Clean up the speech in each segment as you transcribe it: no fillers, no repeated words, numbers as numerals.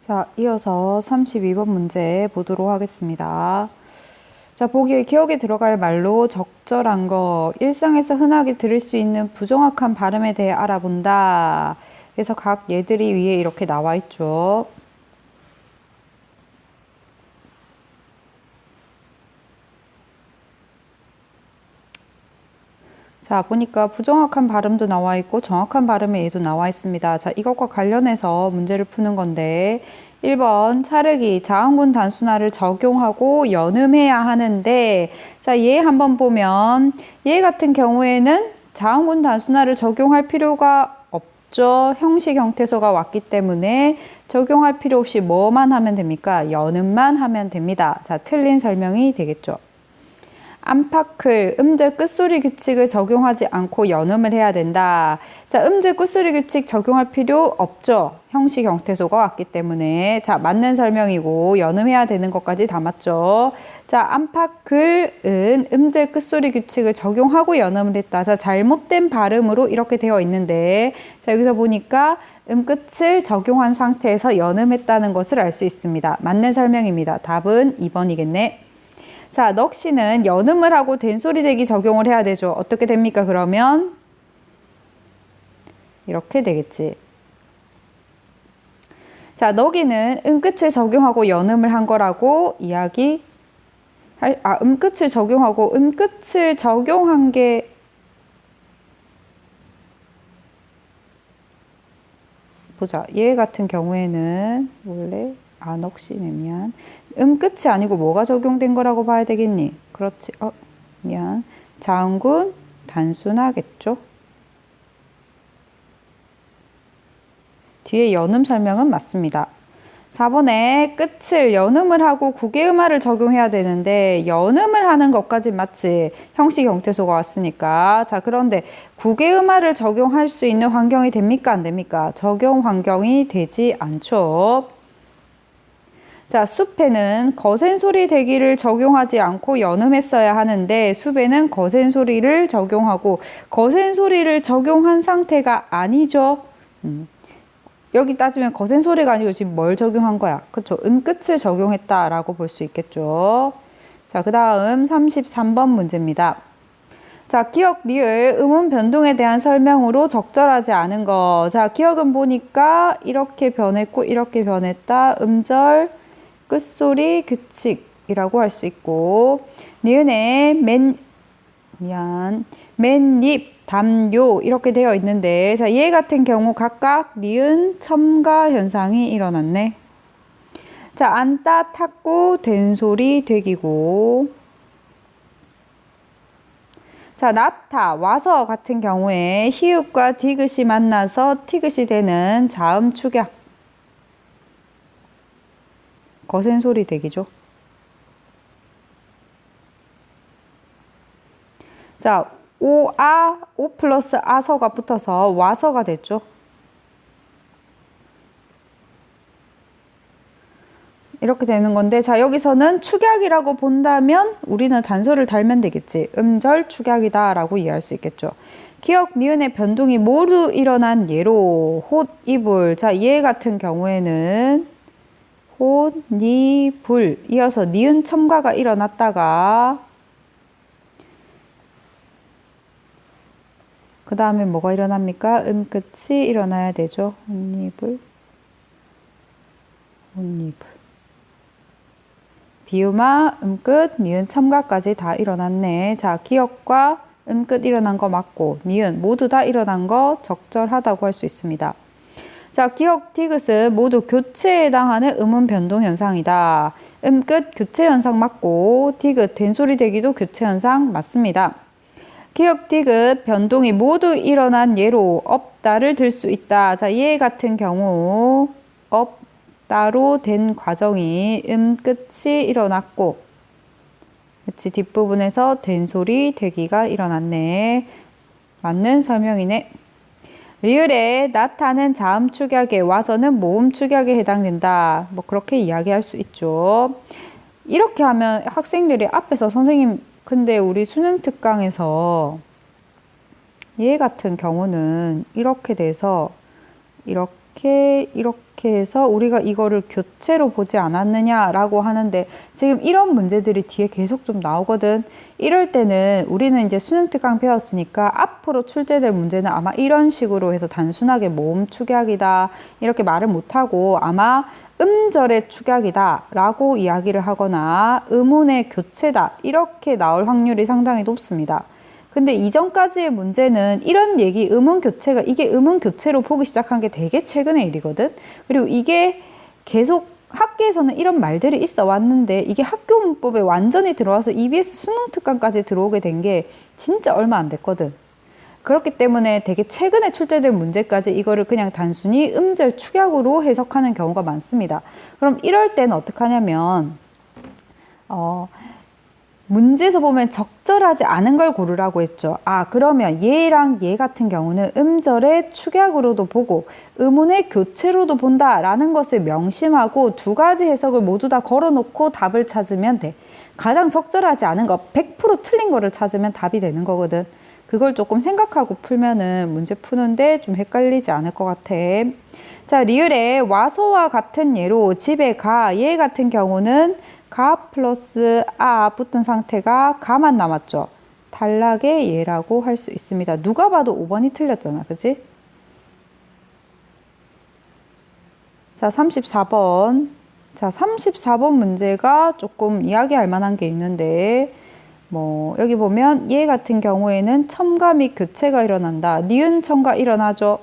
자, 이어서 32번 문제 보도록 하겠습니다. 자, 보기에 기억에 들어갈 말로 적절한 거, 일상에서 흔하게 들을 수 있는 부정확한 발음에 대해 알아본다. 그래서 각 예들이 위에 이렇게 나와 있죠. 자, 보니까 부정확한 발음도 나와 있고 정확한 발음의 예도 나와 있습니다. 자, 이것과 관련해서 문제를 푸는 건데 1번 차르기 자음군 단순화를 적용하고 연음해야 하는데 자, 얘 한번 보면 얘 같은 경우에는 자음군 단순화를 적용할 필요가 없죠. 형식 형태소가 왔기 때문에 적용할 필요 없이 뭐만 하면 됩니까? 연음만 하면 됩니다. 자, 틀린 설명이 되겠죠. 안팎을 음절 끝소리 규칙을 적용하지 않고 연음을 해야 된다. 자, 음절 끝소리 규칙 적용할 필요 없죠. 형식 형태소가 왔기 때문에. 자, 맞는 설명이고 연음해야 되는 것까지 다 맞죠. 자, 안팎을은 음절 끝소리 규칙을 적용하고 연음을 했다. 자, 잘못된 발음으로 이렇게 되어 있는데 자, 여기서 보니까 음끝을 적용한 상태에서 연음했다는 것을 알 수 있습니다. 맞는 설명입니다. 답은 2번이겠네. 자, 넋이는 연음을 하고 된소리 대기 적용을 해야 되죠. 어떻게 됩니까? 그러면 이렇게 되겠지. 자, 너기는 음끝을 적용하고 연음을 한 거라고 음끝을 적용하고 음끝을 적용한 게 보자. 얘 같은 경우에는 원래 넋이면 음끝이 아니고 뭐가 적용된 거라고 봐야 되겠니? 그렇지. 미안. 자음군 단순하겠죠? 뒤에 연음 설명은 맞습니다. 4번에 끝을 연음을 하고 국외음화를 적용해야 되는데 연음을 하는 것까지 맞지. 형식 형태소가 왔으니까. 자, 그런데 국외음화를 적용할 수 있는 환경이 됩니까? 안 됩니까? 적용 환경이 되지 않죠. 자, 숲에는 거센 소리 대기를 적용하지 않고 연음했어야 하는데 숲에는 거센 소리를 적용하고 거센 소리를 적용한 상태가 아니죠. 여기 따지면 거센 소리가 아니고 지금 뭘 적용한 거야? 그렇죠. 음끝을 적용했다라고 볼 수 있겠죠. 자, 그 다음 33번 문제입니다. 자, 기억, 리을, 음운 변동에 대한 설명으로 적절하지 않은 거. 자, 기억은 보니까 이렇게 변했고 이렇게 변했다. 음절, 끝소리, 규칙이라고 할 수 있고 니은에 맨입, 담요 이렇게 되어 있는데 자, 얘 같은 경우 각각 니은 첨가 현상이 일어났네. 자, 앉다, 탔고, 된소리, 되기고 자, 나타, 와서 같은 경우에 히읗과 디귿이 만나서 티귿이 되는 자음 축약 거센 소리 되기죠. 자, 오 플러스 아서가 붙어서 와서가 됐죠. 이렇게 되는 건데 자, 여기서는 축약이라고 본다면 우리는 단서를 달면 되겠지. 음절 축약이다 라고 이해할 수 있겠죠. 기억, 니은의 변동이 모두 일어난 예로 홑, 이불. 자, 얘 같은 경우에는 홑, 니, 불 이어서 니은 첨가가 일어났다가 그 다음에 뭐가 일어납니까? 음끝이 일어나야 되죠. 홈니불, 홈니불. 비음화, 음끝, 니은 첨가까지 다 일어났네. 자, 기억과 음끝 일어난 거 맞고 니은 모두 다 일어난 거 적절하다고 할 수 있습니다. 자, 기억, 디귿은 모두 교체에 해당하는 음운 변동 현상이다. 음끝 교체 현상 맞고 디귿 된소리 되기도 교체 현상 맞습니다. 기억, 디귿 변동이 모두 일어난 예로 없다를 들 수 있다. 자, 얘 같은 경우 없다로 된 과정이 음끝이 일어났고 그치, 뒷부분에서 된소리 되기가 일어났네. 맞는 설명이네. 리을에 나타는 자음 축약에 와서는 모음 축약에 해당된다. 뭐 그렇게 이야기할 수 있죠. 이렇게 하면 학생들이 앞에서 선생님 근데 우리 수능 특강에서 얘 같은 경우는 이렇게 돼서 이렇게 이렇게 해서 우리가 이거를 교체로 보지 않았느냐라고 하는데 지금 이런 문제들이 뒤에 계속 좀 나오거든. 이럴 때는 우리는 이제 수능 특강 배웠으니까 앞으로 출제될 문제는 아마 이런 식으로 해서 단순하게 모음 축약이다 이렇게 말을 못하고 아마 음절의 축약이다 라고 이야기를 하거나 의문의 교체다 이렇게 나올 확률이 상당히 높습니다. 근데 이전까지의 문제는 이런 얘기 의문 교체가 이게 의문 교체로 보기 시작한 게 되게 최근의 일이거든. 그리고 이게 계속 학계에서는 이런 말들이 있어 왔는데 이게 학교 문법에 완전히 들어와서 EBS 수능 특강까지 들어오게 된 게 진짜 얼마 안 됐거든. 그렇기 때문에 되게 최근에 출제된 문제까지 이거를 그냥 단순히 음절 축약으로 해석하는 경우가 많습니다. 그럼 이럴 때는 어떻게 하냐면 문제에서 보면 적절하지 않은 걸 고르라고 했죠. 그러면 얘랑 얘 같은 경우는 음절의 축약으로도 보고 의문의 교체로도 본다라는 것을 명심하고 두 가지 해석을 모두 다 걸어놓고 답을 찾으면 돼. 가장 적절하지 않은 거, 100% 틀린 거를 찾으면 답이 되는 거거든. 그걸 조금 생각하고 풀면은 문제 푸는데 좀 헷갈리지 않을 것 같아. 자, 리을에 와서와 같은 예로 집에 가, 얘 같은 경우는 가 플러스 붙은 상태가 가만 남았죠. 단락의 예라고 할 수 있습니다. 누가 봐도 5번이 틀렸잖아. 그치? 자, 34번. 자, 34번 문제가 조금 이야기할 만한 게 있는데 여기 보면 얘 같은 경우에는 첨가 및 교체가 일어난다. 니은 첨가 일어나죠.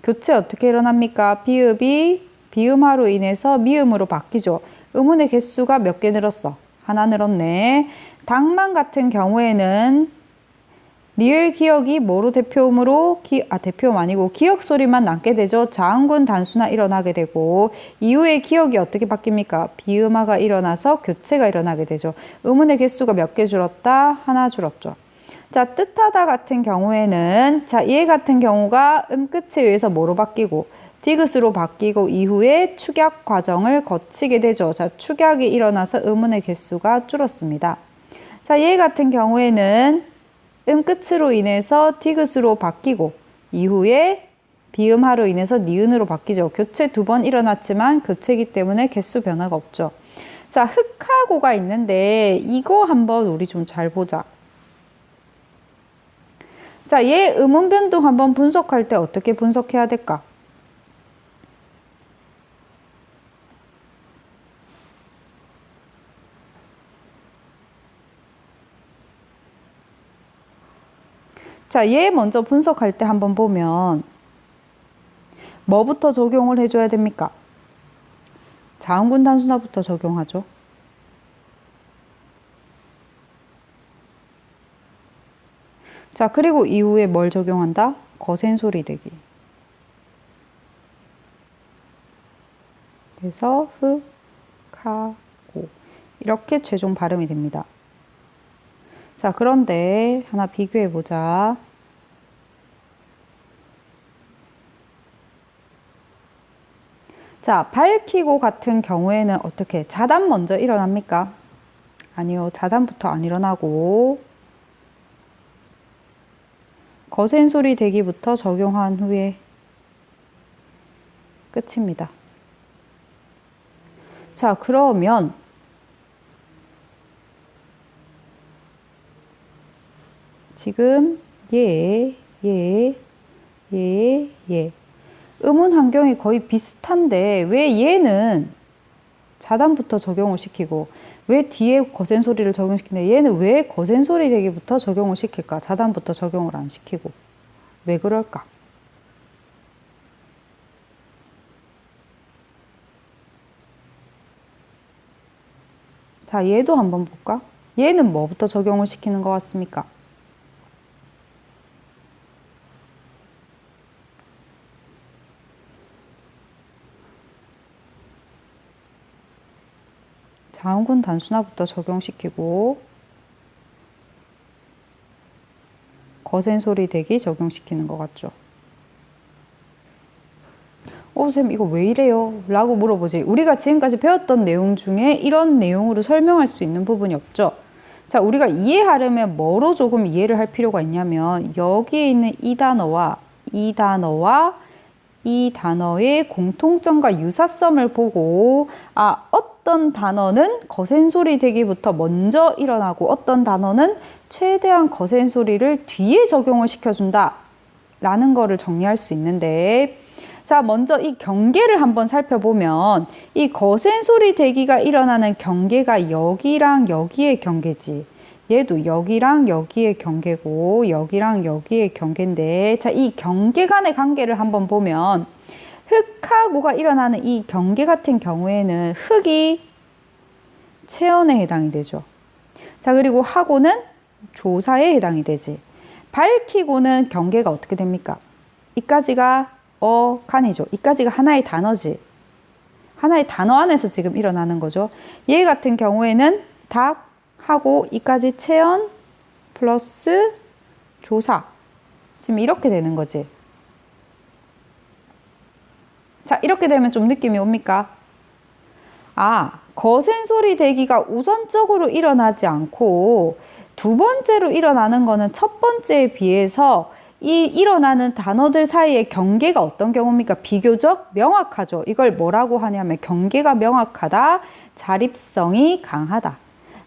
교체 어떻게 일어납니까? 비읍이 비음화로 인해서 미음으로 바뀌죠. 의문의 개수가 몇 개 늘었어? 하나 늘었네. 당만 같은 경우에는 리을 기억이 뭐로 대표음으로 대표음 아니고 기억 소리만 남게 되죠. 자음군 단수나 일어나게 되고 이후에 기억이 어떻게 바뀝니까? 비음화가 일어나서 교체가 일어나게 되죠. 의문의 개수가 몇 개 줄었다? 하나 줄었죠. 자, 뜻하다 같은 경우에는 얘 같은 경우가 끝에 의해서 뭐로 바뀌고 디귿으로 바뀌고 이후에 축약 과정을 거치게 되죠. 자, 축약이 일어나서 의문의 개수가 줄었습니다. 자, 얘 같은 경우에는 끝으로 인해서 디귿으로 바뀌고 이후에 비음화로 인해서 니은으로 바뀌죠. 교체 2번 일어났지만 교체이기 때문에 개수 변화가 없죠. 자, 흑하고가 있는데 이거 한번 우리 좀 잘 보자. 자, 얘 음운 변동 한번 분석할 때 어떻게 분석해야 될까? 자, 얘 먼저 분석할 때 한번 보면 뭐부터 적용을 해줘야 됩니까? 자음군 단수나부터 적용하죠. 자, 그리고 이후에 뭘 적용한다? 거센 소리 대기. 그래서 흑, 하, 고 이렇게 최종 발음이 됩니다. 자, 그런데 하나 비교해 보자. 자, 밝히고 같은 경우에는 어떻게? 자단 먼저 일어납니까? 아니요, 자단부터 안 일어나고 거센 소리 대기부터 적용한 후에 끝입니다. 자, 그러면 지금 얘 음운 환경이 거의 비슷한데 왜 얘는 자단부터 적용을 시키고 왜 뒤에 거센 소리를 적용시키는데 얘는 왜 거센 소리 대기부터 적용을 시킬까? 자단부터 적용을 안 시키고 왜 그럴까? 자, 얘도 한번 볼까? 얘는 뭐부터 적용을 시키는 것 같습니까? 자음군 단수나부터 적용시키고 거센 소리 대기 적용시키는 것 같죠. 쌤 이거 왜 이래요? 라고 물어보지. 우리가 지금까지 배웠던 내용 중에 이런 내용으로 설명할 수 있는 부분이 없죠. 자, 우리가 이해하려면 뭐로 조금 이해를 할 필요가 있냐면 여기에 있는 이 단어와 이 이 단어의 공통점과 유사성을 보고 어떤 단어는 거센 소리 되기부터 먼저 일어나고 어떤 단어는 최대한 거센 소리를 뒤에 적용을 시켜준다 라는 거를 정리할 수 있는데, 자, 먼저 이 경계를 한번 살펴보면 이 거센 소리 대기가 일어나는 경계가 여기랑 여기의 경계지. 얘도 여기랑 여기의 경계고 여기랑 여기의 경계인데, 자, 이 경계 간의 관계를 한번 보면 흑하고가 일어나는 이 경계 같은 경우에는 흑이 체언에 해당이 되죠. 자, 그리고 하고는 조사에 해당이 되지. 밝히고는 경계가 어떻게 됩니까? 이까지가 간이죠. 이까지가 하나의 단어지. 하나의 단어 안에서 지금 일어나는 거죠. 얘 같은 경우에는 닭 하고 이까지 체언 플러스 조사. 지금 이렇게 되는 거지. 자, 이렇게 되면 좀 느낌이 옵니까? 거센 소리 대기가 우선적으로 일어나지 않고 두 번째로 일어나는 거는 첫 번째에 비해서 이 일어나는 단어들 사이의 경계가 어떤 경우입니까? 비교적 명확하죠. 이걸 뭐라고 하냐면 경계가 명확하다, 자립성이 강하다.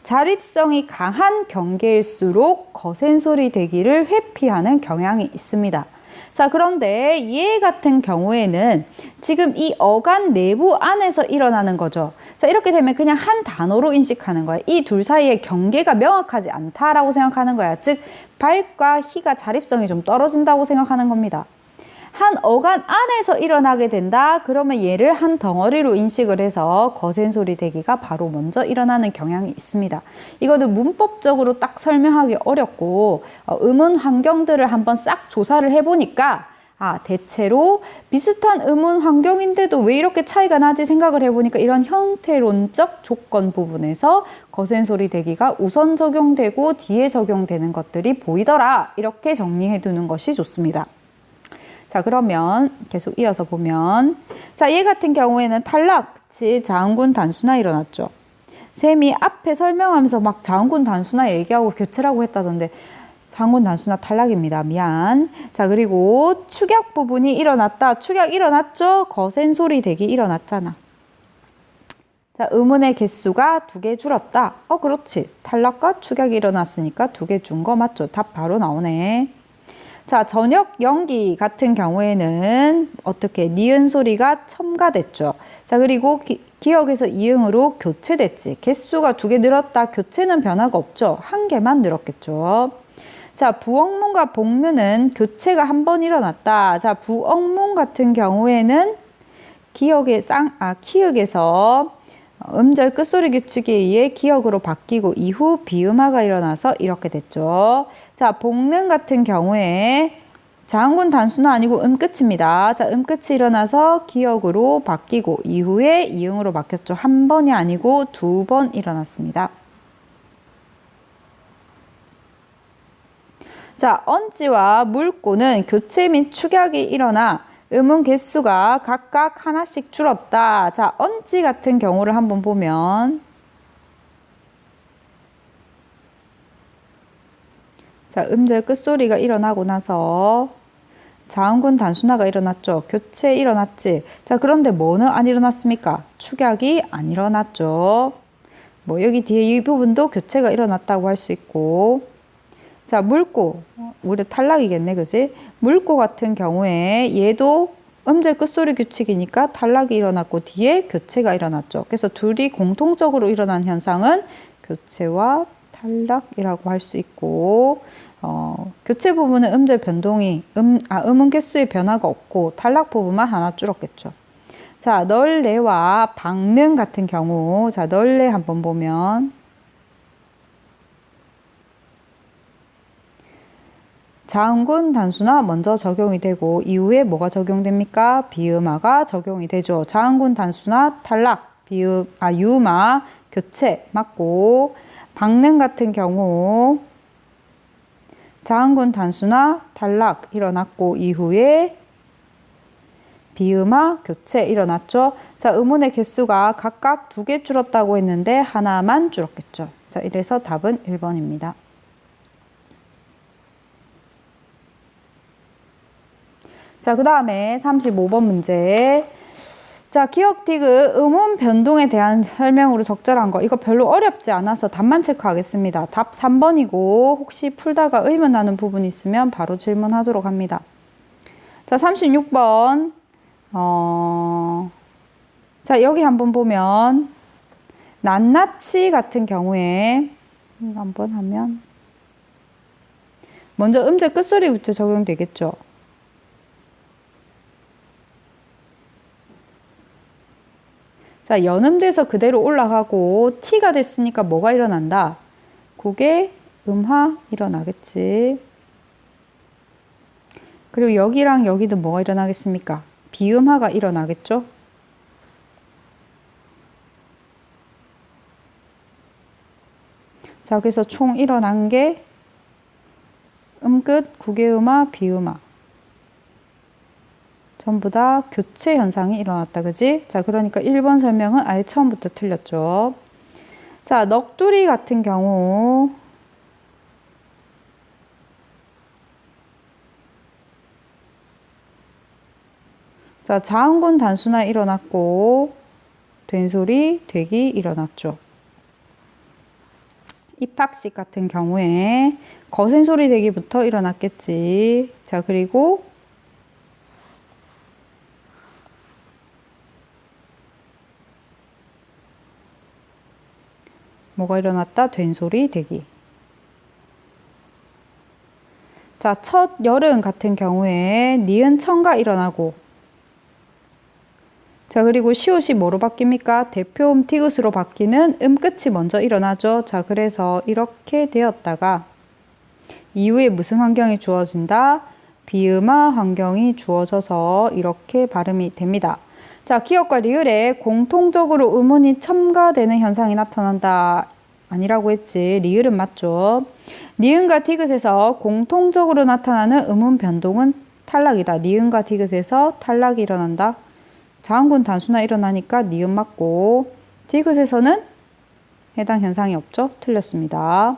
자립성이 강한 경계일수록 거센 소리 대기를 회피하는 경향이 있습니다. 자, 그런데 얘 같은 경우에는 지금 이 어간 내부 안에서 일어나는 거죠. 자, 이렇게 되면 그냥 한 단어로 인식하는 거야. 이 둘 사이의 경계가 명확하지 않다라고 생각하는 거야. 즉, 발과 희가 자립성이 좀 떨어진다고 생각하는 겁니다. 한 어간 안에서 일어나게 된다. 그러면 얘를 한 덩어리로 인식을 해서 거센 소리 대기가 바로 먼저 일어나는 경향이 있습니다. 이거는 문법적으로 딱 설명하기 어렵고 음운 환경들을 한번 싹 조사를 해보니까 대체로 비슷한 음운 환경인데도 왜 이렇게 차이가 나지 생각을 해보니까 이런 형태론적 조건 부분에서 거센 소리 대기가 우선 적용되고 뒤에 적용되는 것들이 보이더라. 이렇게 정리해 두는 것이 좋습니다. 자, 그러면 계속 이어서 보면, 자, 얘 같은 경우에는 탈락, 자음군 단수나 일어났죠. 쌤이 앞에 설명하면서 막 자음군 단수나 얘기하고 교체라고 했다던데 자음군 단수나 탈락입니다. 미안. 자, 그리고 축약 부분이 일어났다. 축약 일어났죠? 거센 소리 대기 일어났잖아. 자, 음운의 개수가 2개 줄었다. 그렇지. 탈락과 축약이 일어났으니까 2개 준 거 맞죠? 답 바로 나오네. 자, 저녁 연기 같은 경우에는 어떻게 니은 소리가 첨가됐죠. 자, 그리고 기억에서 이응으로 교체됐지. 개수가 2개 늘었다. 교체는 변화가 없죠. 1개만 늘었겠죠. 자, 부엉문과 복느는 교체가 한 번 일어났다. 자, 부엉문 같은 경우에는 키읔에서 음절 끝소리 규칙에 의해 기역으로 바뀌고 이후 비음화가 일어나서 이렇게 됐죠. 자, 복능 같은 경우에 자음군 단수는 아니고 음끝입니다. 자, 음끝이 일어나서 기역으로 바뀌고 이후에 이응으로 바뀌었죠. 한 번이 아니고 2번 일어났습니다. 자, 언지와 물고는 교체 및 축약이 일어나 음운 개수가 각각 하나씩 줄었다. 자, 언지 같은 경우를 한번 보면, 자, 음절 끝소리가 일어나고 나서 자음군 단순화가 일어났죠. 교체 일어났지. 자, 그런데 뭐는 안 일어났습니까? 축약이 안 일어났죠. 여기 뒤에 이 부분도 교체가 일어났다고 할 수 있고, 자, 물고, 우리 탈락이겠네, 그지? 물고 같은 경우에 얘도 음절 끝소리 규칙이니까 탈락이 일어났고 뒤에 교체가 일어났죠. 그래서 둘이 공통적으로 일어난 현상은 교체와 탈락이라고 할 수 있고, 교체 부분은 음절 변동이, 음운 개수의 변화가 없고 탈락 부분만 하나 줄었겠죠. 자, 널레와 박능 같은 경우, 자, 널레 한번 보면, 자음군 단수나 먼저 적용이 되고 이후에 뭐가 적용됩니까? 비음화가 적용이 되죠. 자음군 단수나 탈락, 유음화, 교체 맞고, 박능 같은 경우 자음군 단수나 탈락 일어났고 이후에 비음화, 교체 일어났죠. 자, 음운의 개수가 각각 2개 줄었다고 했는데 하나만 줄었겠죠. 자, 이래서 답은 1번입니다. 자, 그 다음에 35번 문제. 자, 기억 디귿 음운 변동에 대한 설명으로 적절한 거. 이거 별로 어렵지 않아서 답만 체크하겠습니다. 답 3번이고 혹시 풀다가 의문나는 부분이 있으면 바로 질문하도록 합니다. 자, 36번. 자, 여기 한번 보면 낱낱이 같은 경우에 이거 한번 하면 먼저 음절 끝소리부터 적용되겠죠. 자, 연음돼서 그대로 올라가고 T가 됐으니까 뭐가 일어난다? 그게 음화 일어나겠지. 그리고 여기랑 여기도 뭐가 일어나겠습니까? 비음화가 일어나겠죠. 자, 그래서 총 일어난 게 음끝, 구개음화, 비음화. 전부 다 교체 현상이 일어났다. 그지? 자, 그러니까 1번 설명은 아예 처음부터 틀렸죠. 자, 넋두리 같은 경우. 자, 자음군 단순화 일어났고, 된소리, 되기 일어났죠. 입학식 같은 경우에 거센 소리 되기부터 일어났겠지. 자, 그리고 뭐가 일어났다? 된소리, 되기. 자, 첫 여름 같은 경우에 니은 청가 일어나고. 자, 그리고 시옷이 뭐로 바뀝니까? 대표음 티귿으로 바뀌는 음끝이 먼저 일어나죠. 자, 그래서 이렇게 되었다가 이후에 무슨 환경이 주어진다? 비음화 환경이 주어져서 이렇게 발음이 됩니다. 자, 기억과 리을에 공통적으로 음운이 첨가되는 현상이 나타난다. 아니라고 했지. 리을은 맞죠. 니은과 디귿에서 공통적으로 나타나는 음운 변동은 탈락이다. 니은과 디귿에서 탈락이 일어난다. 자음군 단순화 일어나니까 니은 맞고, 디귿에서는 해당 현상이 없죠. 틀렸습니다.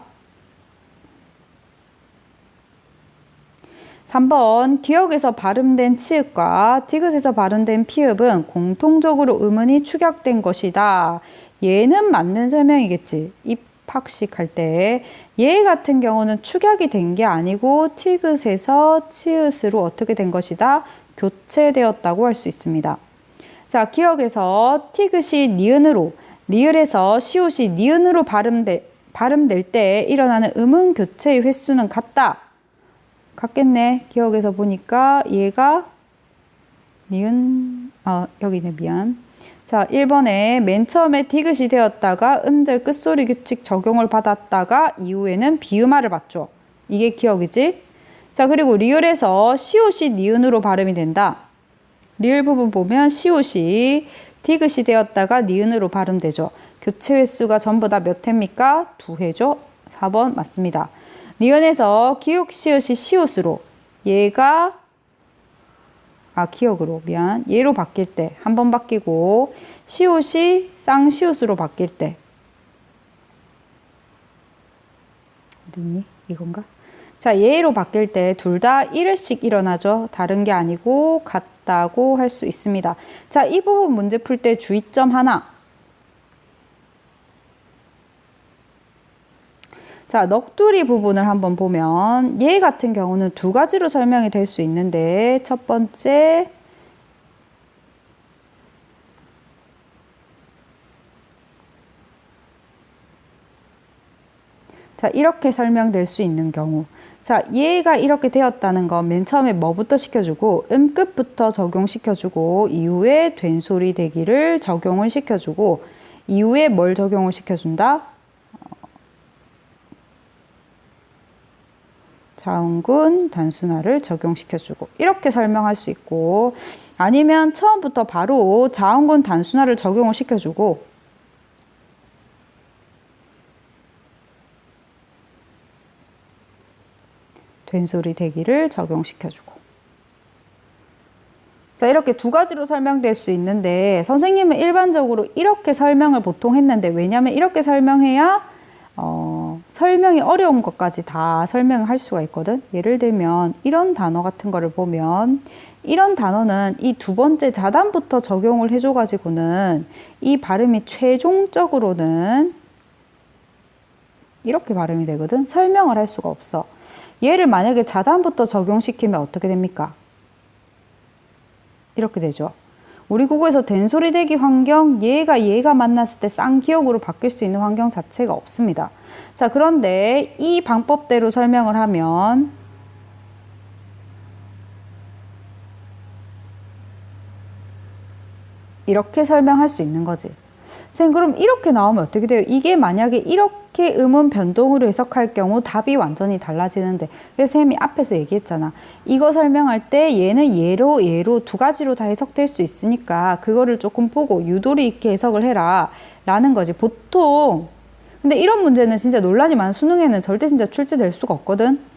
3번 기억에서 발음된 치읓과 디귿에서 발음된 피읍은 공통적으로 음운이 축약된 것이다. 얘는 맞는 설명이겠지. 입학식 할 때. 얘 같은 경우는 축약이 된 게 아니고 티귿에서 치읓으로 어떻게 된 것이다? 교체되었다고 할 수 있습니다. 자, 기억에서 티귿이 니은으로, 리을에서 시옷이 니은으로 발음될 때 일어나는 음운 교체의 횟수는 같다. 같겠네. 기억에서 보니까 얘가 니은, 여기네, 미안. 자, 1번에 맨 처음에 디귿이 되었다가 음절 끝소리 규칙 적용을 받았다가 이후에는 비음화를 받죠. 이게 기억이지? 자, 그리고 리을에서 시옷이 니은으로 발음이 된다. 리을 부분 보면 시옷이 디귿이 되었다가 니은으로 발음되죠. 교체 횟수가 전부 다 몇 회입니까? 2회죠. 4번 맞습니다. 니은에서 기역 시옷이 시옷으로 얘가 기역으로 미안 얘로 바뀔 때 한 번 바뀌고 시옷이 쌍시옷으로 바뀔 때 어디 있니? 이건가? 자, 얘로 바뀔 때 둘 다 1회씩 일어나죠. 다른 게 아니고 같다고 할 수 있습니다. 자, 이 부분 문제 풀 때 주의점 하나. 자, 넋두리 부분을 한번 보면 얘 같은 경우는 두 가지로 설명이 될 수 있는데 첫 번째 자, 이렇게 설명될 수 있는 경우 자, 얘가 이렇게 되었다는 건 맨 처음에 뭐부터 시켜주고 음끝부터 적용시켜주고 이후에 된소리 되기를 적용을 시켜주고 이후에 뭘 적용을 시켜준다? 자음군 단순화를 적용시켜주고 이렇게 설명할 수 있고 아니면 처음부터 바로 자음군 단순화를 적용을 시켜주고 된소리 대기를 적용시켜주고 자, 이렇게 두 가지로 설명될 수 있는데 선생님은 일반적으로 이렇게 설명을 보통 했는데 왜냐하면 이렇게 설명해야 설명이 어려운 것까지 다 설명을 할 수가 있거든. 예를 들면 이런 단어 같은 거를 보면 이런 단어는 이 두 번째 자단부터 적용을 해줘가지고는 이 발음이 최종적으로는 이렇게 발음이 되거든. 설명을 할 수가 없어. 얘를 만약에 자단부터 적용시키면 어떻게 됩니까? 이렇게 되죠. 우리 국어에서 된소리 대기 환경, 얘가 만났을 때 쌍기역으로 바뀔 수 있는 환경 자체가 없습니다. 자, 그런데 이 방법대로 설명을 하면 이렇게 설명할 수 있는 거지. 선생님, 그럼 이렇게 나오면 어떻게 돼요? 이게 만약에 이렇게 음운 변동으로 해석할 경우 답이 완전히 달라지는데, 그래서 쌤이 앞에서 얘기했잖아. 이거 설명할 때 얘는 얘로 두 가지로 다 해석될 수 있으니까 그거를 조금 보고 유도리 있게 해석을 해라 라는 거지. 보통 근데 이런 문제는 진짜 논란이 많은 수능에는 절대 진짜 출제될 수가 없거든.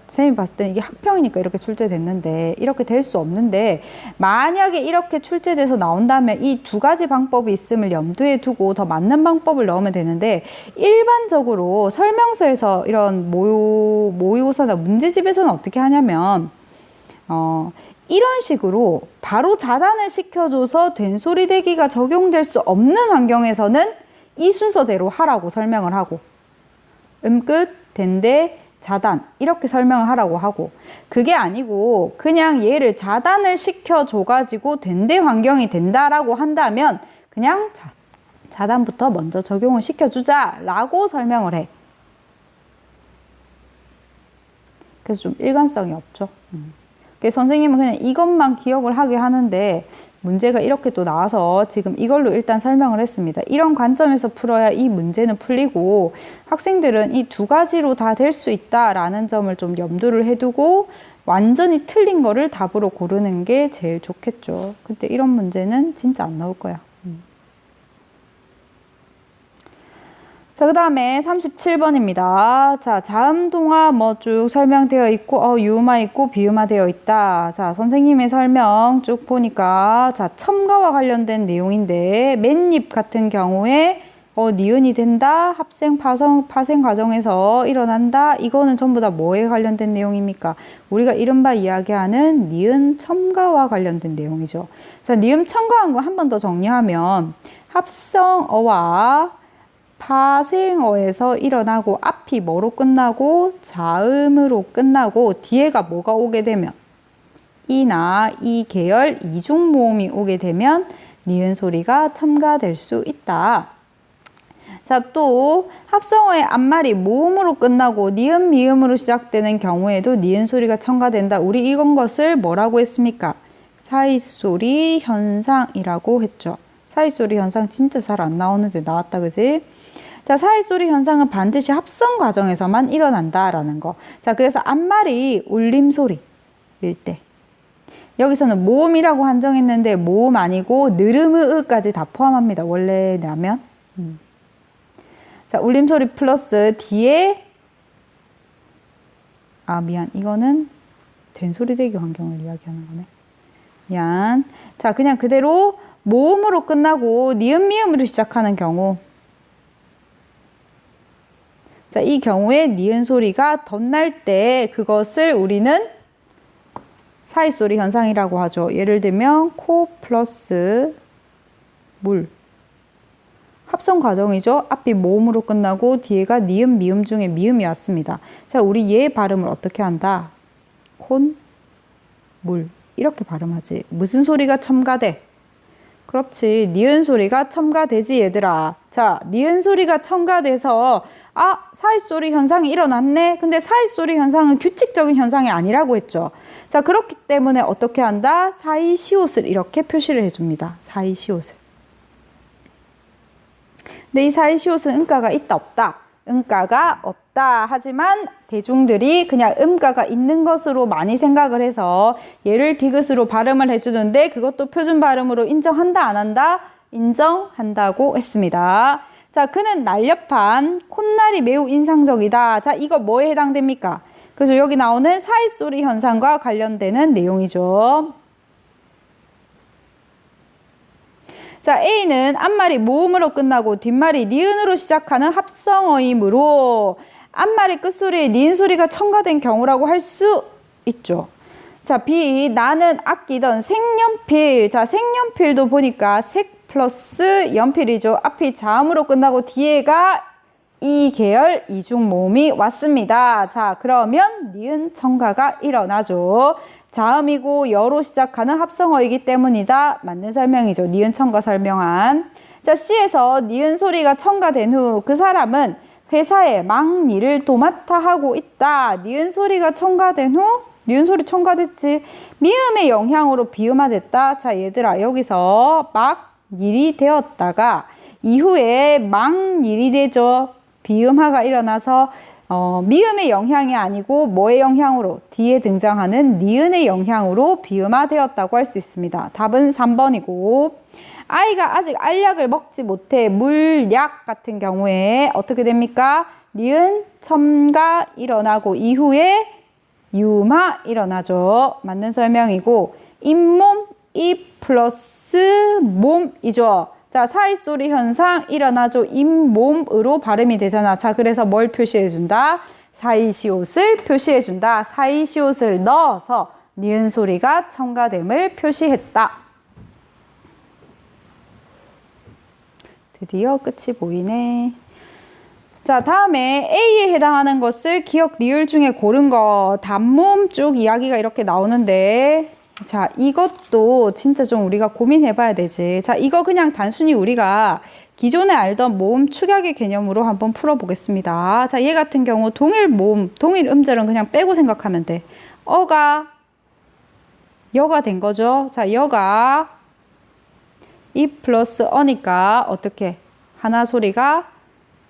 선생님이 봤을 때는 이게 학평이니까 이렇게 출제됐는데 이렇게 될 수 없는데, 만약에 이렇게 출제돼서 나온다면 이 두 가지 방법이 있음을 염두에 두고 더 맞는 방법을 넣으면 되는데, 일반적으로 설명서에서 이런 모의고사나 문제집에서는 어떻게 하냐면 이런 식으로 바로 자단을 시켜줘서 된소리 대기가 적용될 수 없는 환경에서는 이 순서대로 하라고 설명을 하고, 끝, 된대, 자단 이렇게 설명을 하라고 하고, 그게 아니고 그냥 얘를 자단을 시켜줘가지고 된대 환경이 된다라고 한다면 그냥 자단부터 먼저 적용을 시켜주자 라고 설명을 해. 그래서 좀 일관성이 없죠. 그래서 선생님은 그냥 이것만 기억을 하게 하는데, 문제가 이렇게 또 나와서 지금 이걸로 일단 설명을 했습니다. 이런 관점에서 풀어야 이 문제는 풀리고, 학생들은 이 두 가지로 다 될 수 있다라는 점을 좀 염두를 해두고 완전히 틀린 거를 답으로 고르는 게 제일 좋겠죠. 근데 이런 문제는 진짜 안 나올 거야. 자, 그 다음에 37번입니다. 자, 자음동화 뭐 쭉 설명되어 있고, 유음화 있고, 비음화 되어 있다. 자, 선생님의 설명 쭉 보니까, 자, 첨가와 관련된 내용인데, 맨입 같은 경우에, 니은이 된다, 합생, 파생 과정에서 일어난다. 이거는 전부 다 뭐에 관련된 내용입니까? 우리가 이른바 이야기하는 니은 첨가와 관련된 내용이죠. 자, 니은 첨가한 거 한 번 더 정리하면, 합성어와 파생어에서 일어나고 앞이 뭐로 끝나고 자음으로 끝나고 뒤에가 뭐가 오게 되면 이나 이 계열 이중 모음이 오게 되면 니은 소리가 첨가될 수 있다. 자, 또 합성어의 앞말이 모음으로 끝나고 니은 미음으로 시작되는 경우에도 니은 소리가 첨가된다. 우리 이런 것을 뭐라고 했습니까? 사이소리 현상이라고 했죠. 사이소리 현상 진짜 잘 안 나오는데 나왔다, 그지? 자, 사이소리 현상은 반드시 합성 과정에서만 일어난다라는 거. 자, 그래서 앞말이 울림소리일 때. 여기서는 모음이라고 한정했는데 모음 아니고 느르므으까지 다 포함합니다. 원래라면. 자, 울림소리 플러스 뒤에 미안. 이거는 된소리 대기 환경을 이야기하는 거네. 미안. 자, 그냥 그대로 모음으로 끝나고 니은 미음으로 시작하는 경우. 자, 이 경우에 니은 소리가 덧날 때 그것을 우리는 사이소리 현상이라고 하죠. 예를 들면 코 플러스 물. 합성 과정이죠. 앞이 모음으로 끝나고 뒤에가 니은 미음 중에 미음이 왔습니다. 자, 우리 얘 발음을 어떻게 한다? 콘, 물. 이렇게 발음하지. 무슨 소리가 첨가돼? 그렇지. 니은 소리가 첨가되지, 얘들아. 자, 니은 소리가 첨가돼서 사이소리 현상이 일어났네. 근데 사이소리 현상은 규칙적인 현상이 아니라고 했죠. 자, 그렇기 때문에 어떻게 한다? 사이시옷을 이렇게 표시를 해줍니다. 사이시옷을. 근데 이 사이시옷은 음가가 있다, 없다? 음가가 없다. 하지만 대중들이 그냥 음가가 있는 것으로 많이 생각을 해서 얘를 디귿으로 발음을 해주는데, 그것도 표준 발음으로 인정한다, 안 한다? 인정한다고 했습니다. 자, 그는 날렵한 콧날이 매우 인상적이다. 자, 이거 뭐에 해당됩니까? 그래서 여기 나오는 사이소리 현상과 관련되는 내용이죠. 자, A는 앞말이 모음으로 끝나고 뒷말이 니은으로 시작하는 합성어이므로 앞말의 끝소리에 니은 소리가 첨가된 경우라고 할 수 있죠. 자, B. 나는 아끼던 색연필. 자, 색연필도 보니까 색 플러스 연필이죠. 앞이 자음으로 끝나고 뒤에가 이 계열 이중 모음이 왔습니다. 자, 그러면 니은 첨가가 일어나죠. 자음이고 여로 시작하는 합성어이기 때문이다. 맞는 설명이죠. 니은 첨가 설명한. 자, C에서 니은 소리가 첨가된 후 그 사람은 회사에 막 일을 도맡아 하고 있다. 니은 소리가 첨가된 후 니은 소리 첨가됐지. 미음의 영향으로 비음화됐다. 자, 얘들아, 여기서 막 일이 되었다가 이후에 막 일이 되죠. 비음화가 일어나서 미음의 영향이 아니고 뭐의 영향으로? 뒤에 등장하는 니은의 영향으로 비음화되었다고 할 수 있습니다. 답은 3번이고 아이가 아직 알약을 먹지 못해 물약 같은 경우에 어떻게 됩니까? 니은 첨가 일어나고 이후에 유마 일어나죠. 맞는 설명이고 잇몸 이 플러스 몸이죠. 자, 사이소리 현상 일어나죠. 잇몸으로 발음이 되잖아. 자, 그래서 뭘 표시해준다? 사이시옷을 표시해준다. 사이시옷을 넣어서 니은 소리가 첨가됨을 표시했다. 드디어 끝이 보이네. 자, 다음에 A에 해당하는 것을 기억 리을 중에 고른 거 단모음 쭉 이야기가 이렇게 나오는데 자, 이것도 진짜 좀 우리가 고민해 봐야 되지. 자, 이거 그냥 단순히 우리가 기존에 알던 모음 축약의 개념으로 한번 풀어 보겠습니다. 자, 얘 같은 경우 동일 모음, 동일 음절은 그냥 빼고 생각하면 돼. 어가 여가 된 거죠. 자, 여가 이 플러스 어니까 어떻게 하나 소리가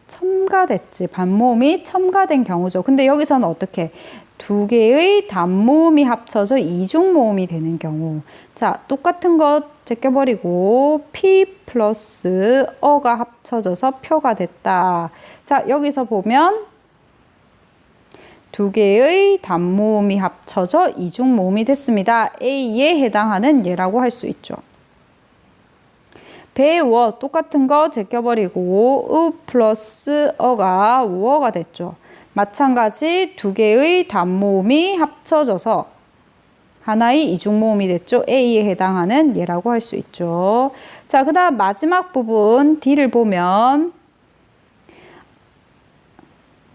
첨가됐지. 반모음이 첨가된 경우죠. 근데 여기서는 어떻게? 두 개의 단모음이 합쳐서 이중모음이 되는 경우. 자, 똑같은 것 제껴버리고 P 플러스 어가 합쳐져서 표가 됐다. 자, 여기서 보면 두 개의 단모음이 합쳐져 이중모음이 됐습니다. A에 해당하는 예라고 할 수 있죠. 배워 똑같은 거 제껴버리고 으 플러스 어가 워가 됐죠. 마찬가지 두 개의 단모음이 합쳐져서 하나의 이중모음이 됐죠. A에 해당하는 예라고 할 수 있죠. 자, 그 다음 마지막 부분 D를 보면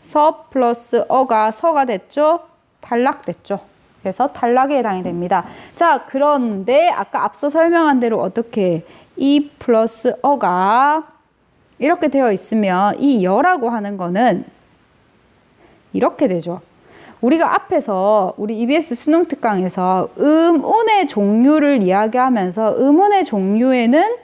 서 플러스 어가 서가 됐죠. 탈락됐죠. 그래서 탈락에 해당이 됩니다. 자, 그런데 아까 앞서 설명한 대로 어떻게 이 플러스 어가 이렇게 되어 있으면 이 여라고 하는 거는 이렇게 되죠. 우리가 앞에서 우리 EBS 수능 특강에서 음운의 종류를 이야기하면서 음운의 종류에는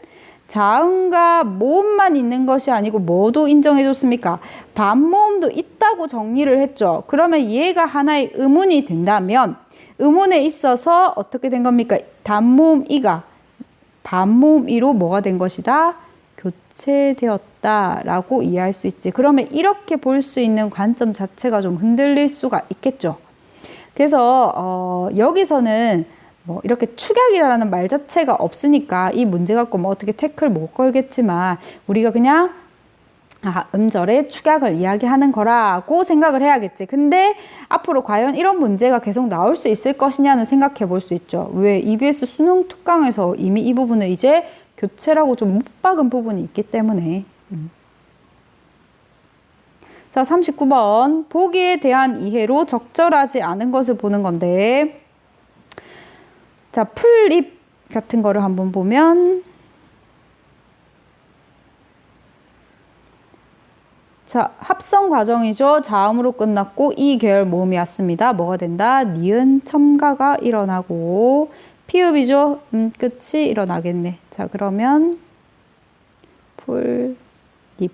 자음과 모음만 있는 것이 아니고 뭐도 인정해 줬습니까? 반모음도 있다고 정리를 했죠. 그러면 얘가 하나의 음운이 된다면 음운에 있어서 어떻게 된 겁니까? 단모음 이가 반모음 이로 뭐가 된 것이다? 교체되었다라고 이해할 수 있지. 그러면 이렇게 볼 수 있는 관점 자체가 좀 흔들릴 수가 있겠죠. 그래서 여기서는 뭐 이렇게 축약이라는 말 자체가 없으니까 이 문제 갖고 뭐 어떻게 태클 못 걸겠지만 우리가 그냥 음절의 축약을 이야기하는 거라고 생각을 해야겠지. 근데 앞으로 과연 이런 문제가 계속 나올 수 있을 것이냐는 생각해 볼 수 있죠. 왜? EBS 수능 특강에서 이미 이 부분을 이제 교체라고 좀 못 박은 부분이 있기 때문에. 자, 39번. 보기에 대한 이해로 적절하지 않은 것을 보는 건데 자, 풀잎 같은 거를 한번 보면 자, 합성 과정이죠. 자음으로 끝났고 이 계열 모음이 왔습니다. 뭐가 된다? 니은 첨가가 일어나고 피읍이죠. 끝이 일어나겠네. 자, 그러면 풀잎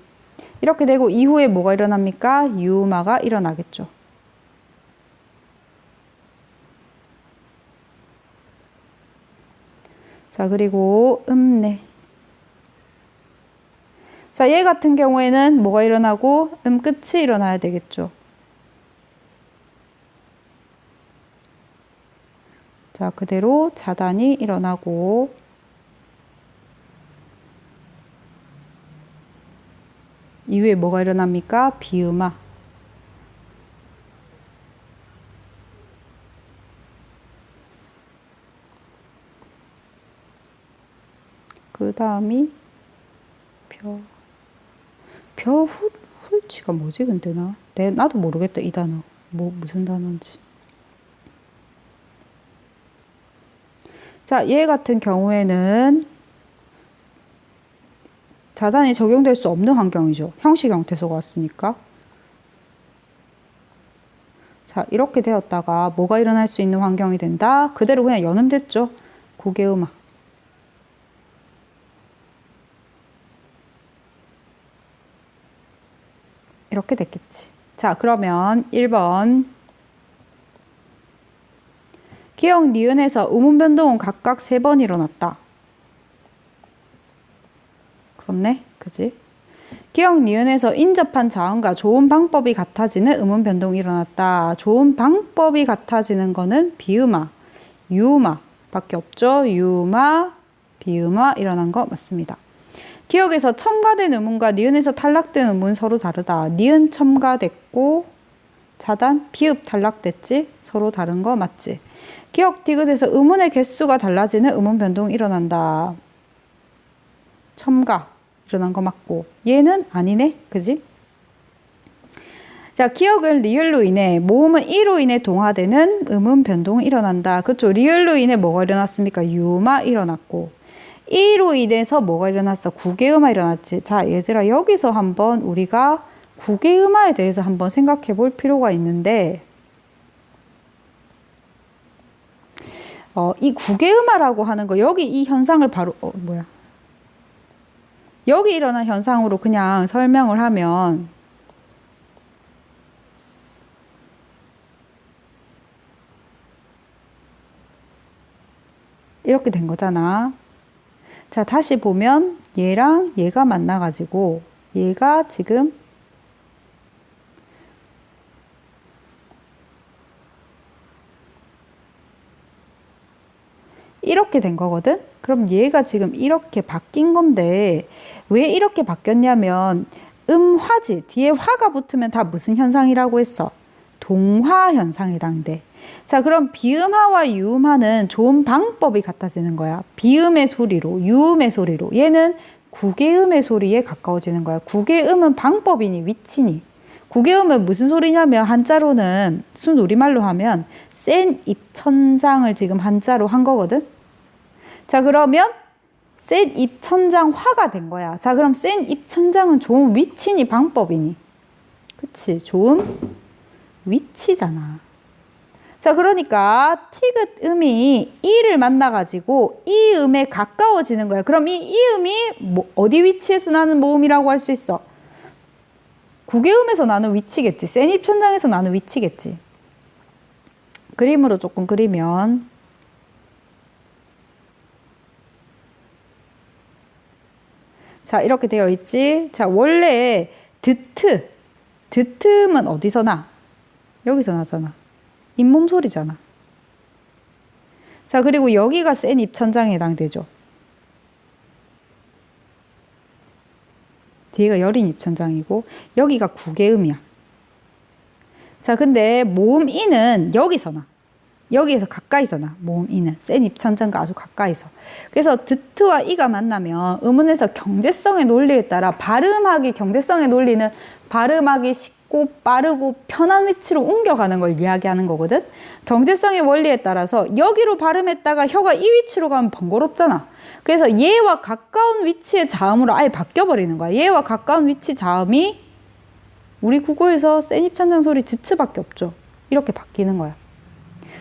이렇게 되고 이후에 뭐가 일어납니까? 유마가 일어나겠죠. 자, 그리고 네. 자, 얘 같은 경우에는 뭐가 일어나고 끝이 일어나야 되겠죠. 자, 그대로 자단이 일어나고 이후에 뭐가 일어납니까? 비음화. 그 다음이 훌치가 뭐지 근데 나도 모르겠다 이 단어. 무슨 단어인지. 자, 얘 같은 경우에는 자단이 적용될 수 없는 환경이죠. 형식 형태소가 왔으니까. 자, 이렇게 되었다가 뭐가 일어날 수 있는 환경이 된다? 그대로 그냥 연음됐죠. 국외음화. 이렇게 됐겠지. 자, 그러면 1번. 기역, 니은에서 음운 변동은 각각 3번 일어났다. 그렇네. 그지? 기역, 니은에서 인접한 자음과 좋은 방법이 같아지는 음운 변동이 일어났다. 좋은 방법이 같아지는 거는 비음화, 유음화 밖에 없죠. 유음화, 비음화 일어난 거 맞습니다. 기역에서 첨가된 음운과 니은에서 탈락된 음운 서로 다르다. 니은 첨가됐고 자단, 비읍 탈락됐지? 서로 다른 거 맞지? 기역, 디귿에서 음운의 개수가 달라지는 음운 변동이 일어난다. 첨가 일어난 거 맞고 얘는 아니네. 그지? 자, 기역은 리을로 인해 모음은 이로 인해 동화되는 음운 변동이 일어난다. 그쵸? 리을로 인해 뭐가 일어났습니까? 유음화 일어났고 이로 인해서 뭐가 일어났어? 국외음화 일어났지. 자, 얘들아 여기서 한번 우리가 국외음화에 대해서 한번 생각해 볼 필요가 있는데 이 국외음화라고 하는 거 여기 이 현상을 바로 여기 일어난 현상으로 그냥 설명을 하면 이렇게 된 거잖아. 자, 다시 보면 얘랑 얘가 만나가지고 얘가 지금 이렇게 된 거거든? 그럼 얘가 지금 이렇게 바뀐 건데 왜 이렇게 바뀌었냐면 음화지. 뒤에 화가 붙으면 다 무슨 현상이라고 했어? 동화 현상에 해당돼. 자, 그럼 비음화와 유음화는 좋은 방법이 같아지는 거야. 비음의 소리로, 유음의 소리로. 얘는 국외음의 소리에 가까워지는 거야. 국외음은 방법이니 위치니. 국외음은 무슨 소리냐면 한자로는 순 우리말로 하면 센 입천장을 지금 한자로 한 거거든. 자, 그러면 센 입천장화가 된 거야. 자, 그럼 센 입천장은 좋은 위치니 방법이니. 그치? 좋은 위치잖아. 자, 그러니까 티귿 음이 이를 만나가지고 이 음에 가까워지는 거야. 그럼 이 음이 어디 위치에서 나는 모음이라고 할 수 있어? 국외음에서 나는 위치겠지. 센 입천장에서 나는 위치겠지. 그림으로 조금 그리면 자, 이렇게 되어 있지. 자, 원래 드트음은 어디서 나? 여기서 나잖아. 잇몸 소리잖아. 자, 그리고 여기가 센 입천장에 해당되죠. 뒤에가 여린 입천장이고 여기가 국외음이야. 자, 근데 모음 이는 여기서 나. 여기에서 가까이서 나. 모음 이는 센 입천장과 아주 가까이서. 그래서 드트와 이가 만나면 음운에서 경제성의 논리에 따라 발음하기 경제성의 논리는 발음하기 쉽고 빠르고 편한 위치로 옮겨가는 걸 이야기하는 거거든. 경제성의 원리에 따라서 여기로 발음했다가 혀가 이 위치로 가면 번거롭잖아. 그래서 얘와 가까운 위치의 자음으로 아예 바뀌어버리는 거야. 얘와 가까운 위치 자음이 우리 국어에서 센 입천장 소리 드트밖에 없죠. 이렇게 바뀌는 거야.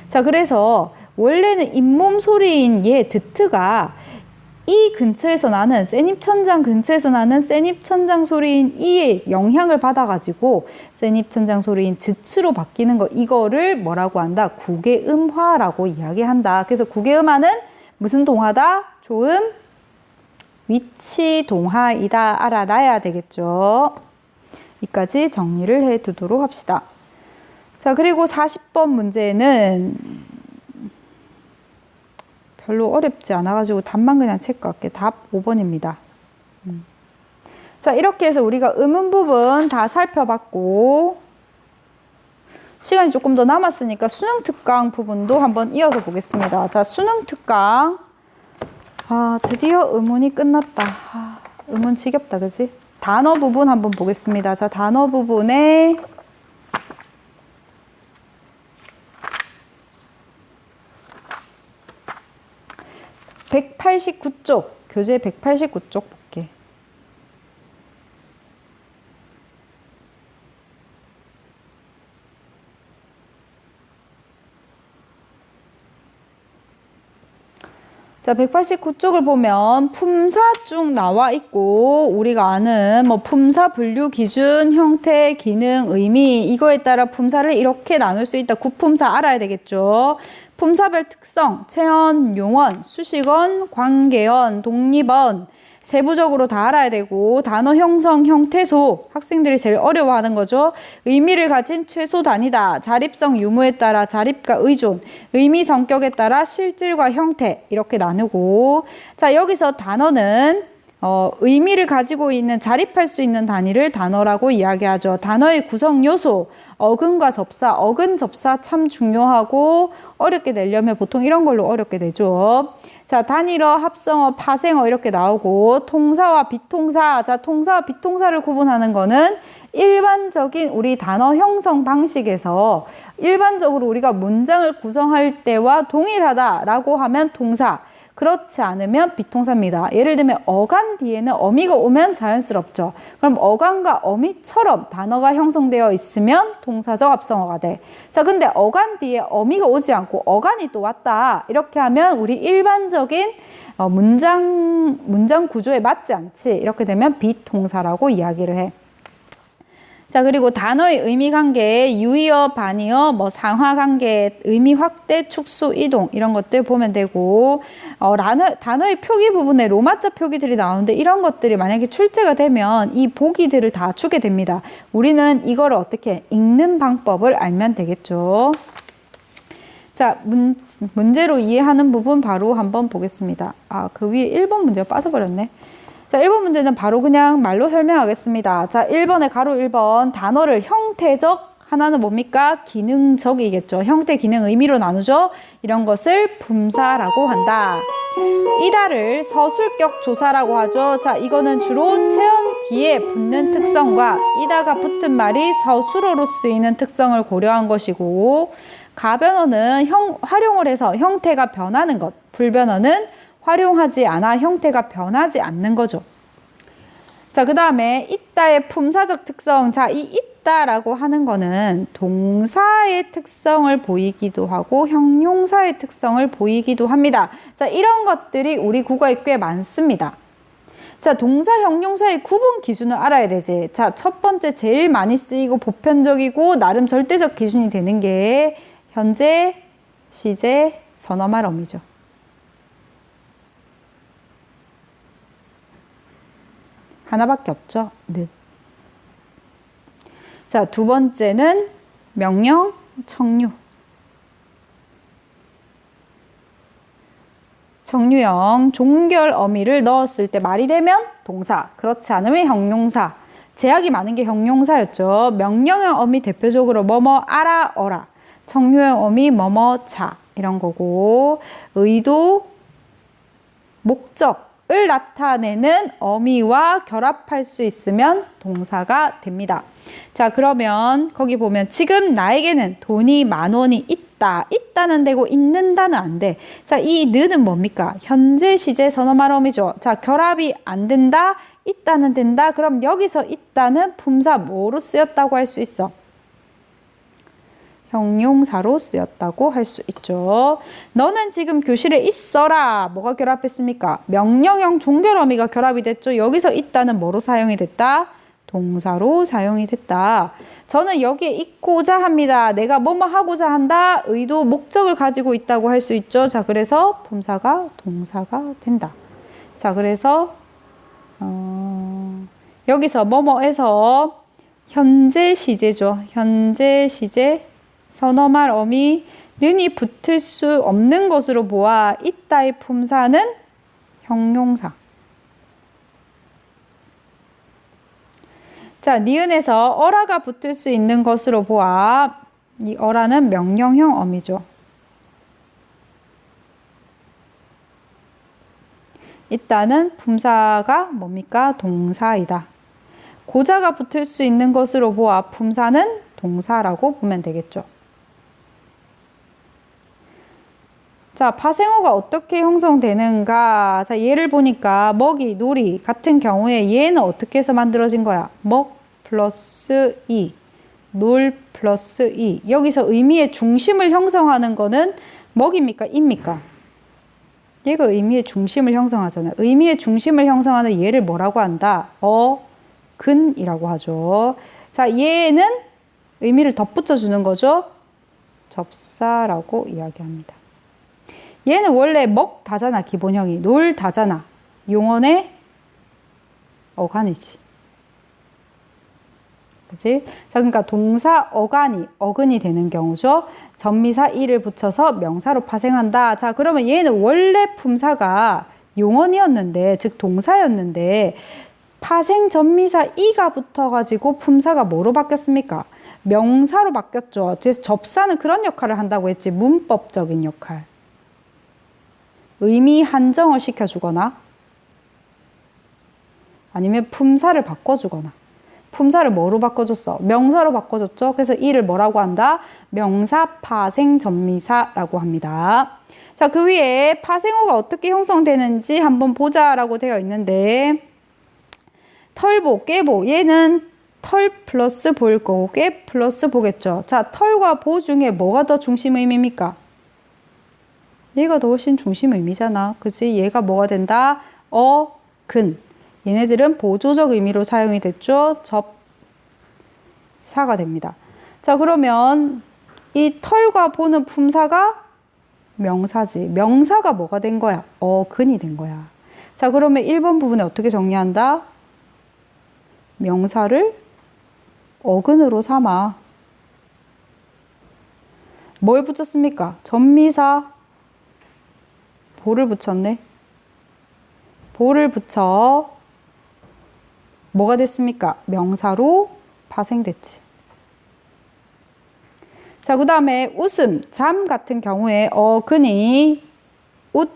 자, 그래서 원래는 잇몸 소리인 얘 드트가 이 근처에서 나는 센 입천장 근처에서 나는 센 입천장 소리인 이의 영향을 받아가지고 센 입천장 소리인 드트로 바뀌는 거, 이거를 뭐라고 한다? 국외음화라고 이야기한다. 그래서 국외음화는 무슨 동화다? 조음, 위치 동화이다. 알아놔야 되겠죠. 여기까지 정리를 해 두도록 합시다. 자, 그리고 40번 문제는 별로 어렵지 않아가지고 답만 그냥 체크할게. 답 5번입니다. 자, 이렇게 해서 우리가 의문 부분 다 살펴봤고, 시간이 조금 더 남았으니까 수능 특강 부분도 한번 이어서 보겠습니다. 자, 수능 특강. 아, 드디어 의문이 끝났다. 아, 의문 지겹다, 그지? 단어 부분 한번 보겠습니다. 자, 단어 부분에 189쪽, 교재 189쪽 볼게. 자, 189쪽을 보면 품사 쭉 나와 있고, 우리가 아는 뭐 품사 분류 기준, 형태, 기능, 의미, 이거에 따라 품사를 이렇게 나눌 수 있다. 구품사 알아야 되겠죠. 품사별 특성, 체언, 용언, 수식언, 관계언, 독립언, 세부적으로 다 알아야 되고, 단어 형성, 형태소, 학생들이 제일 어려워하는 거죠. 의미를 가진 최소 단위다. 자립성 유무에 따라 자립과 의존, 의미 성격에 따라 실질과 형태, 이렇게 나누고, 자, 여기서 단어는 의미를 가지고 있는 자립할 수 있는 단위를 단어라고 이야기하죠. 단어의 구성 요소, 어근과 접사, 어근 접사 참 중요하고 어렵게 내려면 보통 이런 걸로 어렵게 되죠. 자, 단일어, 합성어, 파생어 이렇게 나오고 통사와 비통사. 자, 통사와 비통사를 구분하는 거는 일반적인 우리 단어 형성 방식에서 일반적으로 우리가 문장을 구성할 때와 동일하다라고 하면 통사. 그렇지 않으면 비통사입니다. 예를 들면 어간 뒤에는 어미가 오면 자연스럽죠. 그럼 어간과 어미처럼 단어가 형성되어 있으면 동사적 합성어가 돼. 자, 근데 어간 뒤에 어미가 오지 않고 어간이 또 왔다. 이렇게 하면 우리 일반적인 문장 구조에 맞지 않지. 이렇게 되면 비통사라고 이야기를 해. 자, 그리고 단어의 의미 관계, 유의어, 반의어, 뭐 상하 관계, 의미 확대, 축소, 이동 이런 것들 보면 되고, 단어의 표기 부분에 로마자 표기들이 나오는데 이런 것들이 만약에 출제가 되면 이 보기들을 다 주게 됩니다. 우리는 이거를 어떻게 읽는 방법을 알면 되겠죠. 자, 문제로 이해하는 부분 바로 한번 보겠습니다. 아, 그 위에 1번 문제가 빠져버렸네. 자, 1번 문제는 바로 그냥 말로 설명하겠습니다. 자, 1번에 가로 1번 단어를 형태적, 하나는 뭡니까? 기능적이겠죠. 형태, 기능, 의미로 나누죠. 이런 것을 품사라고 한다. 이다를 서술격 조사라고 하죠. 자, 이거는 주로 체언 뒤에 붙는 특성과 이다가 붙은 말이 서술어로 쓰이는 특성을 고려한 것이고, 가변어는 활용을 해서 형태가 변하는 것, 불변어는 활용하지 않아 형태가 변하지 않는 거죠. 자, 그 다음에 있다의 품사적 특성. 자, 이 있다라고 하는 거는 동사의 특성을 보이기도 하고 형용사의 특성을 보이기도 합니다. 자, 이런 것들이 우리 국어에 꽤 많습니다. 자, 동사, 형용사의 구분 기준을 알아야 되지. 자, 첫 번째 제일 많이 쓰이고 보편적이고 나름 절대적 기준이 되는 게 현재, 시제, 선어말, 어미죠. 하나밖에 없죠. 네. 자, 두 번째는 명령, 청유. 청유형, 종결 어미를 넣었을 때 말이 되면 동사, 그렇지 않으면 형용사. 제약이 많은 게 형용사였죠. 명령형 어미 대표적으로 뭐뭐 알아, 어라. 청유형 어미 뭐뭐 자 이런 거고, 의도, 목적 을 나타내는 어미와 결합할 수 있으면 동사가 됩니다. 자, 그러면 거기 보면 지금 나에게는 돈이 10,000원이 있다. 있다는 되고 있는다는 안 돼. 자, 이 는은 뭡니까? 현재 시제 선어말 어미죠. 자, 결합이 안 된다. 있다는 된다. 그럼 여기서 있다는 품사 뭐로 쓰였다고 할 수 있어? 형용사로 쓰였다고 할 수 있죠. 너는 지금 교실에 있어라. 뭐가 결합했습니까? 명령형 종결 어미가 결합이 됐죠. 여기서 있다는 뭐로 사용이 됐다? 동사로 사용이 됐다. 저는 여기에 있고자 합니다. 내가 뭐뭐 하고자 한다. 의도, 목적을 가지고 있다고 할 수 있죠. 자, 그래서 품사가 동사가 된다. 자, 그래서 여기서 뭐뭐에서 현재 시제죠. 현재 시제 선어말 어미 는이 붙을 수 없는 것으로 보아 있다의 품사는 형용사. 자, 니은에서 어라가 붙을 수 있는 것으로 보아. 이 어라는 명령형 어미죠. 일단은 품사가 뭡니까? 동사이다. 고자가 붙을 수 있는 것으로 보아 품사는 동사라고 보면 되겠죠. 자, 파생어가 어떻게 형성되는가? 자, 얘를 보니까 먹이, 놀이 같은 경우에 얘는 어떻게 해서 만들어진 거야? 먹 플러스 이, 놀 플러스 이. 여기서 의미의 중심을 형성하는 거는 먹입니까? 입니까? 얘가 의미의 중심을 형성하잖아요. 의미의 중심을 형성하는 얘를 뭐라고 한다? 근이라고 하죠. 자, 얘는 의미를 덧붙여 주는 거죠. 접사라고 이야기합니다. 얘는 원래 먹다잖아, 기본형이. 놀다잖아. 용언의 어간이지. 그치? 자, 그러니까 동사 어근이 되는 경우죠. 전미사 이를 붙여서 명사로 파생한다. 자, 그러면 얘는 원래 품사가 용언이었는데, 즉 동사였는데, 파생 전미사 이가 붙어가지고 품사가 뭐로 바뀌었습니까? 명사로 바뀌었죠. 그래서 접사는 그런 역할을 한다고 했지. 문법적인 역할. 의미 한정을 시켜주거나 아니면 품사를 바꿔주거나. 품사를 뭐로 바꿔줬어? 명사로 바꿔줬죠. 그래서 이를 뭐라고 한다? 명사 파생 전미사라고 합니다. 자, 그 위에 파생어가 어떻게 형성되는지 한번 보자라고 되어 있는데 털보, 꾀보. 얘는 털 플러스 보일 거고 꾀 플러스 보겠죠. 자, 털과 보 중에 뭐가 더 중심 의미입니까? 얘가 더 훨씬 중심 의미잖아. 그치? 얘가 뭐가 된다? 근. 얘네들은 보조적 의미로 사용이 됐죠. 접사가 됩니다. 자, 그러면 이 털과 보는 품사가 명사지. 명사가 뭐가 된 거야? 근이 된 거야. 자, 그러면 1번 부분에 어떻게 정리한다? 명사를 어근으로 삼아. 뭘 붙였습니까? 전미사 보를 붙였네. 보를 붙여 뭐가 됐습니까? 명사로 파생됐지. 자, 그 다음에 웃음, 잠 같은 경우에 어근이 웃,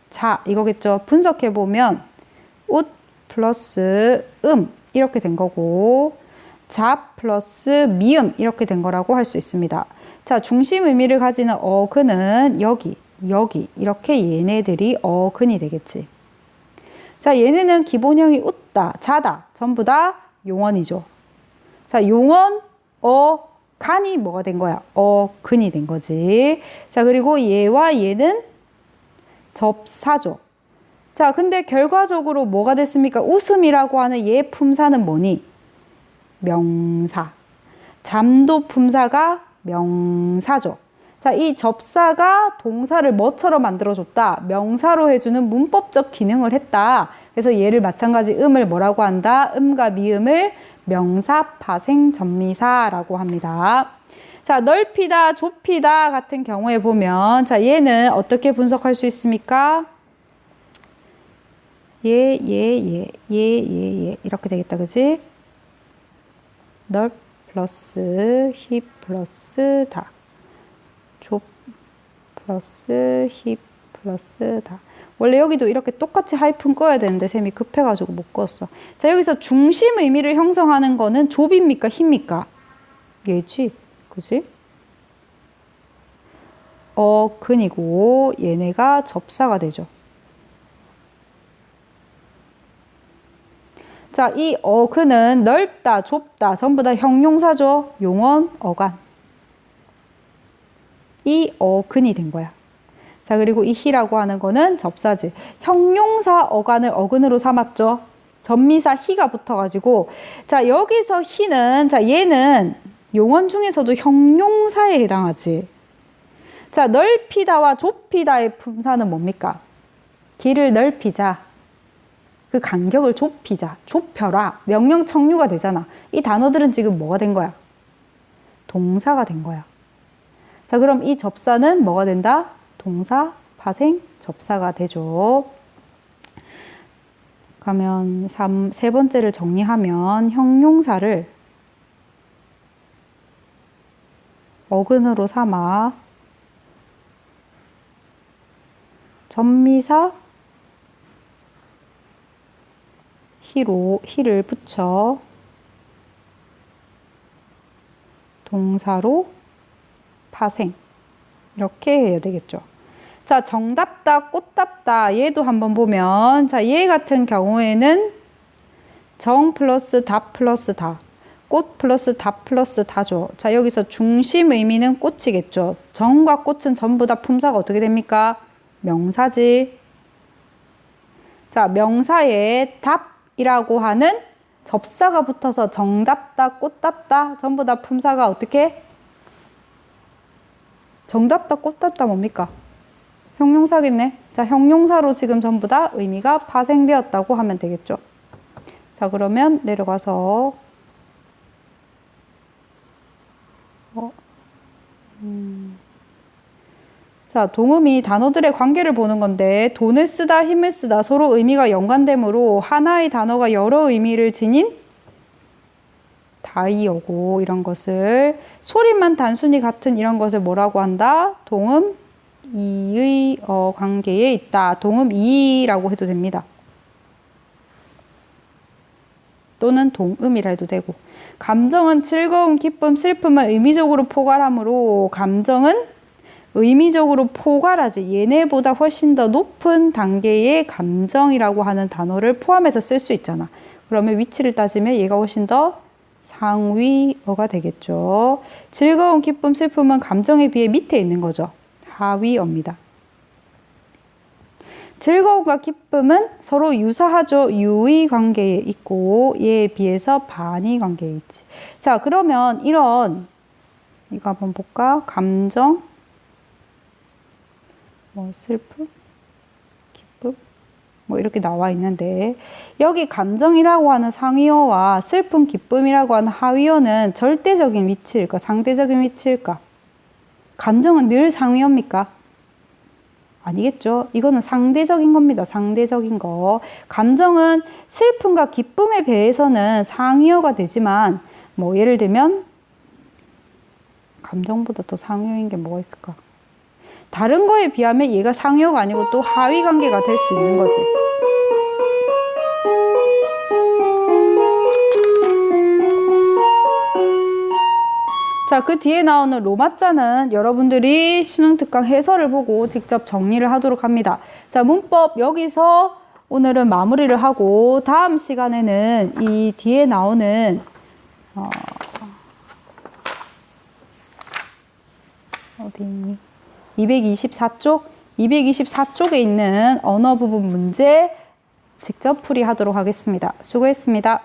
자 이거겠죠. 분석해보면 웃 플러스 이렇게 된 거고 잡 플러스 미음 이렇게 된 거라고 할 수 있습니다. 자, 중심 의미를 가지는 어근은 여기 이렇게 얘네들이 어근이 되겠지. 자, 얘네는 기본형이 웃다, 자다 전부 다 용언이죠. 자, 용언 간이 뭐가 된 거야? 근이 된 거지. 자, 그리고 얘와 얘는 접사죠. 자, 근데 결과적으로 뭐가 됐습니까? 웃음이라고 하는 얘 품사는 뭐니? 명사. 잠도 품사가 명사죠. 자, 이 접사가 동사를 뭐처럼 만들어줬다? 명사로 해주는 문법적 기능을 했다. 그래서 얘를 마찬가지 음을 뭐라고 한다? 음과 미음을 명사 파생 전미사라고 합니다. 자, 넓히다, 좁히다 같은 경우에 보면 자, 얘는 어떻게 분석할 수 있습니까? 얘 이렇게 되겠다. 그지? 넓 플러스 힙 플러스 다. 좁 플러스 힙 플러스 다. 원래 여기도 이렇게 똑같이 하이픈 꺼야 되는데 쌤이 급해가지고 못 꺼었어. 자, 여기서 중심 의미를 형성하는 거는 좁입니까? 힙니까? 얘지. 그지? 근이고 얘네가 접사가 되죠. 자, 이 근은 넓다, 좁다 전부 다 형용사죠. 용언, 어간. 이 근이 된 거야. 자, 그리고 이 히라고 하는 거는 접사지. 형용사 어간을 어근으로 삼았죠. 전미사 히가 붙어가지고 자, 여기서 히는 자, 얘는 용언 중에서도 형용사에 해당하지. 자, 넓히다와 좁히다의 품사는 뭡니까? 길을 넓히자. 그 간격을 좁히자. 좁혀라. 명령 청류가 되잖아. 이 단어들은 지금 뭐가 된 거야? 동사가 된 거야. 자, 그럼 이 접사는 뭐가 된다? 동사 파생 접사가 되죠. 그러면 세 번째를 정리하면 형용사를 어근으로 삼아 전미사 히를 붙여 동사로 파생 이렇게 해야 되겠죠. 자, 정답다, 꽃답다 얘도 한번 보면 자, 얘 같은 경우에는 정 플러스 답 플러스 다, 꽃 플러스 답 플러스 다죠. 자, 여기서 중심 의미는 꽃이겠죠. 정과 꽃은 전부 다 품사가 어떻게 됩니까? 명사지. 자, 명사에 답이라고 하는 접사가 붙어서 정답다, 꽃답다 전부 다 품사가 어떻게? 정답다, 꽃답다 뭡니까? 형용사겠네. 자, 형용사로 지금 전부 다 의미가 파생되었다고 하면 되겠죠. 자, 그러면 내려가서 자, 동음이 단어들의 관계를 보는 건데 돈을 쓰다, 힘을 쓰다 서로 의미가 연관되므로 하나의 단어가 여러 의미를 지닌 다이어고 이런 것을 소리만 단순히 같은 이런 것을 뭐라고 한다? 동음 이의 관계에 있다. 동음 이라고 해도 됩니다. 또는 동음이라 해도 되고. 감정은 즐거움, 기쁨, 슬픔을 의미적으로 포괄하므로 감정은 의미적으로 포괄하지 얘네보다 훨씬 더 높은 단계의 감정이라고 하는 단어를 포함해서 쓸 수 있잖아. 그러면 위치를 따지면 얘가 훨씬 더 상위어가 되겠죠. 즐거움, 기쁨, 슬픔은 감정에 비해 밑에 있는 거죠. 하위어입니다. 즐거움과 기쁨은 서로 유사하죠. 유의 관계에 있고 얘에 비해서 반의 관계에 있지. 자, 그러면 이런 이거 한번 볼까? 감정, 슬픔, 기쁨 이렇게 나와 있는데 여기 감정이라고 하는 상위어와 슬픔, 기쁨이라고 하는 하위어는 절대적인 위치일까? 상대적인 위치일까? 감정은 늘 상위어입니까? 아니겠죠. 이거는 상대적인 겁니다. 상대적인 거. 감정은 슬픔과 기쁨에 비해서는 상위어가 되지만 예를 들면 감정보다 더 상위어인 게 뭐가 있을까? 다른 거에 비하면 얘가 상위어가 아니고 또 하위 관계가 될 수 있는 거지. 자, 그 뒤에 나오는 로마자는 여러분들이 수능 특강 해설을 보고 직접 정리를 하도록 합니다. 자, 문법 여기서 오늘은 마무리를 하고 다음 시간에는 이 뒤에 나오는 어디 있니? 224쪽에 있는 언어 부분 문제 직접 풀이하도록 하겠습니다. 수고했습니다.